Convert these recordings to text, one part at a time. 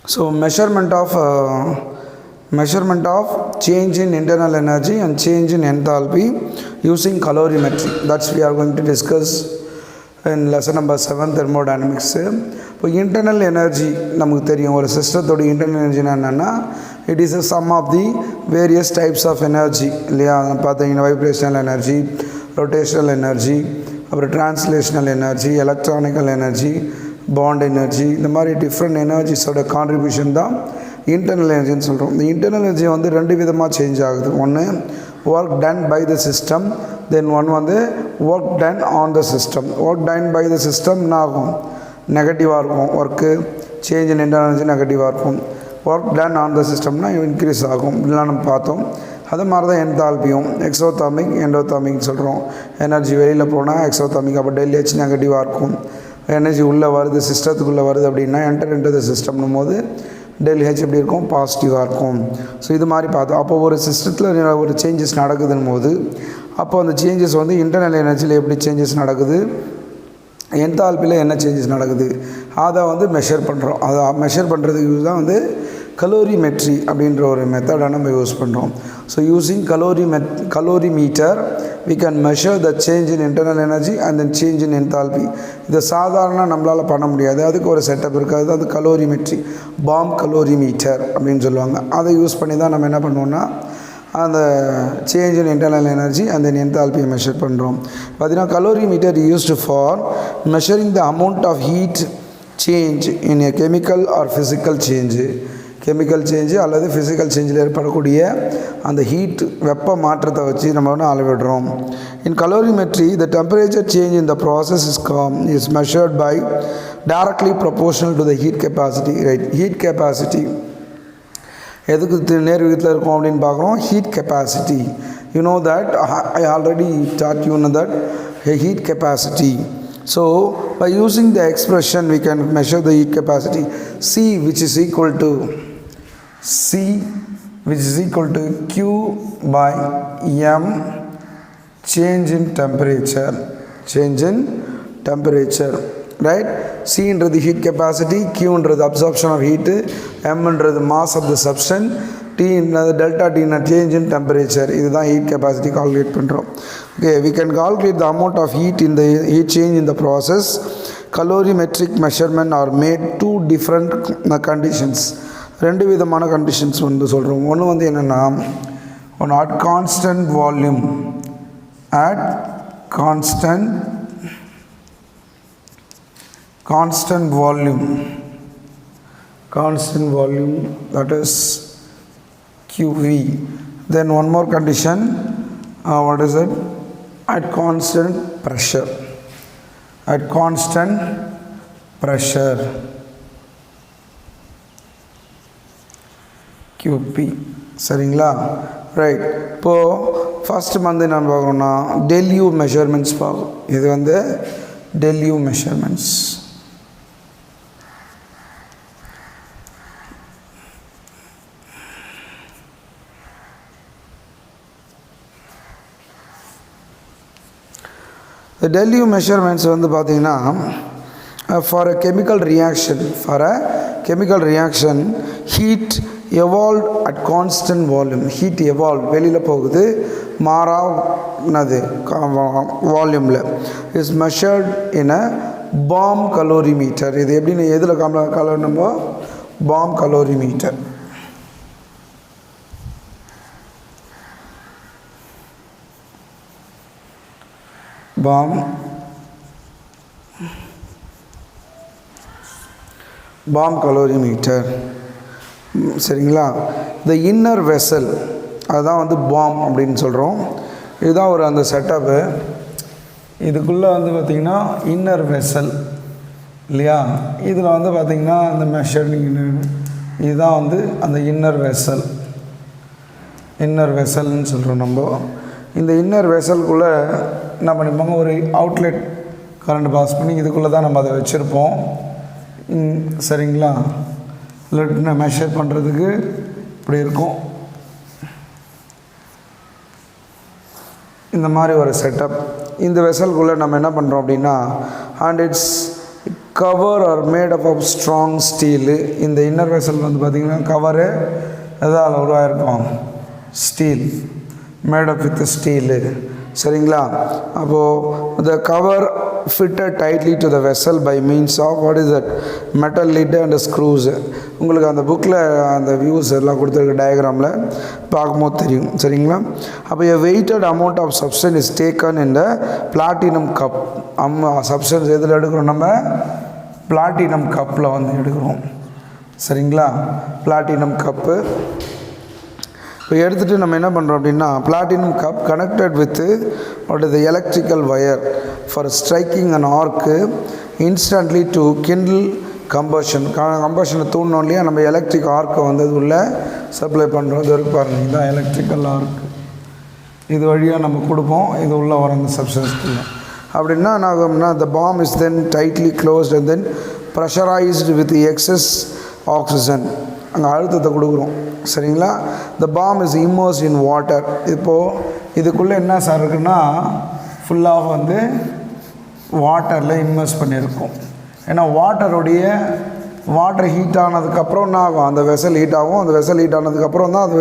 So measurement of change in internal energy and change in enthalpy using calorimetry, that's we are going to discuss in lesson number 7 thermodynamics. இப்போ internal energy நமக்கு தெரியும், ஒரு சிஸ்டத்தோட internal energy என்னன்னா it is a sum of the various types of energy இல்லையா. பார்த்தீங்கன்னா vibrational energy, rotational energy, அப்புறம் translational energy, electronical energy, bond energy, இந்த மாதிரி டிஃப்ரெண்ட் எனர்ஜிஸோட கான்ட்ரிபியூஷன் தான் இன்டர்னல் எனர்ஜின்னு சொல்கிறோம். இந்த இன்டர்னல் எனர்ஜி வந்து ரெண்டு விதமாக சேஞ்ச் ஆகுது. ஒன்று work done by the system, then one வந்து work done on the system. Work done by the சிஸ்டம்னா ஆகும் நெகட்டிவாக இருக்கும், work change in internal energy நெகட்டிவாக இருக்கும். ஒர்க் டன் ஆன் த சிஸ்டம்னா இன்க்ரீஸ் ஆகும், இதெல்லாம் நம்ம பார்த்தோம். அது மாதிரி தான் என்தால்பியும் எக்ஸோதாமிக் எண்டோதாமிக்னு சொல்கிறோம். எனர்ஜி வெளியில் போனால் எக்ஸோதாமிக், அப்போ டெல்ஹெச் நெகட்டிவாக இருக்கும். எனர்ஜி உள்ளே வருது, சிஸ்டத்துக்குள்ளே வருது அப்படின்னா என்டர் இன்டு த சிஸ்டம்னும் போது டெல்ஹெச் எப்படி இருக்கும், பாசிட்டிவாக இருக்கும். ஸோ இது மாதிரி பார்த்தோம். அப்போ ஒரு சிஸ்டத்தில் ஒரு சேஞ்சஸ் நடக்குதுன்னு போது அப்போ அந்த சேஞ்சஸ் வந்து இன்டர்னல் எனர்ஜியில் எப்படி சேஞ்சஸ் நடக்குது, என்தால்பியில் என்ன சேஞ்சஸ் நடக்குது, அதை வந்து மெஷர் பண்ணுறோம். அதை மெஷர் பண்ணுறதுக்கு தான் வந்து கலோரிமெட்ரி அப்படின்ற ஒரு மெத்தடை நம்ம யூஸ் பண்ணுறோம். So using calorimeter we can measure the change in internal energy and then change in enthalpy. இதை சாதாரண நம்மளால் பண்ண முடியாது, அதுக்கு ஒரு செட்டப் இருக்காது. அது கலோரிமெட்ரி, பாம் கலோரிமீட்டர் அப்படின்னு சொல்லுவாங்க. அதை யூஸ் பண்ணி தான் நம்ம என்ன பண்ணுவோம்னா அந்த சேஞ்ச் இன் இன்டர்னல் எனர்ஜி அந்த என்தால்பியை மெஷர் பண்ணுறோம். பார்த்தீங்கன்னா calorimeter used for measuring the amount of heat change in a chemical or physical change. Chemical change அல்லது ஃபிசிக்கல் சேஞ்சில் ஏற்படக்கூடிய அந்த ஹீட் வெப்ப மாற்றத்தை வச்சு நம்ம வந்து அளவிடுறோம். In calorimetry the temperature change in the process is measured by directly proportional to the heat capacity. Right, heat capacity எதுக்கு நேர் விகிதத்தில் இருக்கும் அப்படின்னு பார்க்குறோம். Heat capacity, you know that I already taught you know that heat capacity. So by using the expression we can measure the heat capacity C, which is equal to Q by M change in temperature, right? C என்றது heat capacity, Q என்றது absorption of heat, M என்றது mass of the substance, T என்றது delta T na change in temperature. இதுதான் heat capacity calculate பண்ணுறோம். Okay, we can calculate the amount of heat in the heat change in the process. Calorimetric measurement are made two different conditions. ரெண்டு விதமான conditions வந்து சொல்கிறோம். ஒன்று வந்து என்னென்னா, ஒன்று at constant volume, that is QV. Then one more condition, what is it, at constant pressure, QP. சரிங்களா? Right. இப்போது ஃபஸ்ட்டு வந்து என்ன பார்க்குறோன்னா டெல்யூ மெஷர்மெண்ட்ஸ் பார்க்கும். இது வந்து tell you measurements. The tell you measurements வந்து பார்த்திங்கன்னா for a chemical reaction heat evolved at constant volume. heat evolved வெளியில் போகுது, மாறானது வால்யூமில், is measured in a bomb calorimeter. இது எப்படின்னு எதில் கலரணுமோ பாம் கலோரிமீட்டர். Bomb calorimeter. சரிங்களா? த இன்னர் வெசல், அதுதான் வந்து பாம் அப்படின்னு சொல்கிறோம். இதுதான் ஒரு அந்த செட்டப்பு. இதுக்குள்ளே வந்து பார்த்திங்கன்னா இன்னர் வெசல் இல்லையா, இதில் வந்து பார்த்திங்கன்னா அந்த மெஷரிங் இதுதான் வந்து அந்த இன்னர் வெசல்னு சொல்கிறோம் நம்ம. இந்த இன்னர் வெசலுக்குள்ளே என்ன பண்ணிப்பாங்க, ஒரு அவுட்லெட் கரண்ட் பாஸ் பண்ணி இதுக்குள்ளே தான் நம்ம அதை வச்சுருப்போம். சரிங்களா? லெட்னா மெஷர் பண்ணுறதுக்கு இப்படி இருக்கும். இந்த மாதிரி ஒரு செட்டப். இந்த வெசலுக்குள்ளே நம்ம என்ன பண்ணுறோம் அப்படின்னா, and its cover are made up of strong steel. இந்த இன்னர் வெசல் வந்து பார்த்திங்கன்னா கவரு எதால் உருவாயிருக்கும், steel, made up with steel. சரிங்களா? அப்போது the cover fitted tightly to the vessel by means of what is that, metal lid and screws. உங்களுக்கு அந்த புக்கில் அந்த வியூஸ் எல்லாம் கொடுத்துருக்க டயக்ராமில் பார்க்கும்போது தெரியும். சரிங்களா? அப்போ a weighted amount of substance is taken in the platinum cup. Substance எதில் எடுக்கிறோம், நம்ம பிளாட்டினம் கப்பில் வந்து எடுக்கிறோம். சரிங்களா? பிளாட்டினம் கப்பு இப்போ எடுத்துகிட்டு நம்ம என்ன பண்ணுறோம் அப்படின்னா, platinum cup connected with what is the electrical wire for striking an arc instantly to kindle combustion. கம்பஷனை தூண்டணும் இல்லையா, நம்ம எலக்ட்ரிக் ஆர்க்கை வந்து அது உள்ள சப்ளை பண்ணுறோம். இது வரைக்கும் பாருங்கள், இதுதான் எலக்ட்ரிக்கல் ஆர்க். இது வழியாக நம்ம கொடுப்போம், இது உள்ளே வர அந்த சப்ஸ்டன்ஸ்க்குள்ள. அப்படின்னா என்ன ஆகும்னா, the bomb is then tightly closed and then pressurized with the excess oxygen. அங்கே அழுத்தத்தை கொடுக்குறோம். சரிங்களா? the bomb is immersed in water. இப்போது இதுக்குள்ளே என்ன சார் இருக்குன்னா, ஃபுல்லாக வந்து வாட்டரில் இன்வெஸ்ட் பண்ணியிருக்கோம். ஏன்னா வாட்டர் ஹீட் ஆனதுக்கப்புறம் என்ன ஆகும், அந்த வெசல் ஹீட் ஆகும். அந்த வெசல் ஹீட் ஆனதுக்கப்புறம் தான் அது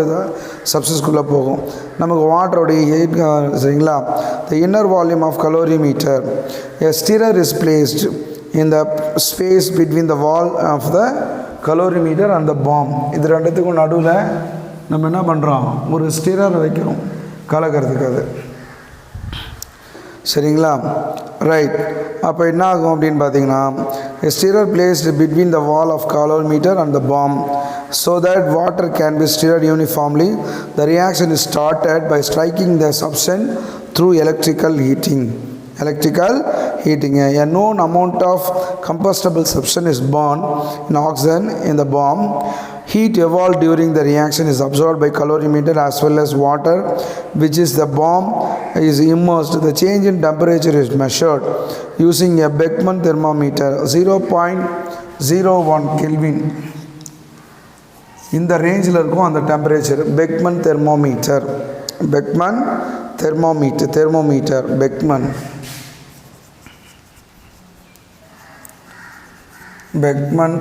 சப்ஸ்டன்ஸ்குள்ளே போகும். நமக்கு வாட்டருடைய ஹீட். சரிங்களா? the inner volume of calorimeter, a stirrer is placed in the space between the wall of the calorimeter and the bomb. இது ரெண்டுத்துக்கும் நடுவில் நம்ம என்ன பண்ணுறோம், ஒரு ஸ்டிரர் வைக்கிறோம் கலக்கிறதுக்கு. அது சரிங்களா? ரைட். அப்போ என்ன ஆகும் அப்படின்னு பார்த்தீங்கன்னா, a stirrer placed between the wall of calorimeter and the bomb so that water can be stirred uniformly. The reaction is started by striking the substance through electrical heating. A known amount of combustible substance is burned in oxygen in the bomb. Heat evolved during the reaction is absorbed by calorimeter as well as water, which is the bomb is immersed. The change in temperature is measured using a Beckmann thermometer 0.01 Kelvin. இந்த ரேஞ்சில் இருக்கும் அந்த temperature. Beckmann thermometer, Beckmann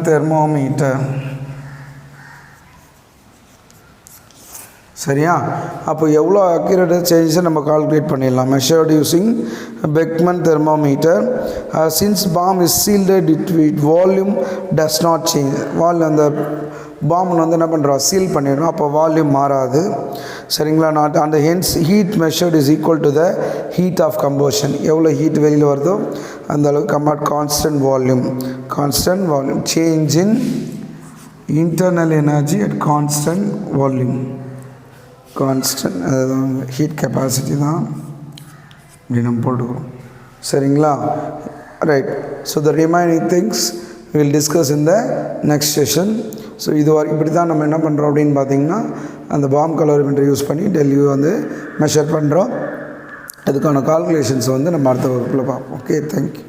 thermometer. சரியா? அப்போ எவ்வளோ accurate சேஞ்சஸை நம்ம calculate பண்ணிடலாம். Measured using Beckmann thermometer. Since bomb is sealed it volume does not change. அந்த பாம்பில் வந்து என்ன பண்ணுறோம், சீல் பண்ணிடுறோம். அப்போ வால்யூம் மாறாது. சரிங்களா? நாட் அந்த hence heat measured is equal to the heat of combustion. எவ்வளோ ஹீட் வெளியில் வருதோ அந்த அளவுக்கு கம்பாட் constant volume. Change in internal energy at constant volume. Constant அதுதான் ஹீட் கெப்பாசிட்டி தான் இப்படி நம்ம போட்டுக்கிறோம். சரிங்களா? Right. So the remaining things will discuss in the next session. So இது இப்படி தான் நம்ம என்ன பண்ணுறோம் அப்படின்னு பார்த்தீங்கன்னா, அந்த பாம் கலோரிமீட்டர் யூஸ் பண்ணி டெல்லியை வந்து மெஷர் பண்ணுறோம். அதுக்கான கால்குலேஷன்ஸ் வந்து நம்ம அடுத்த வகுப்பில் பார்ப்போம். Okay, thank you.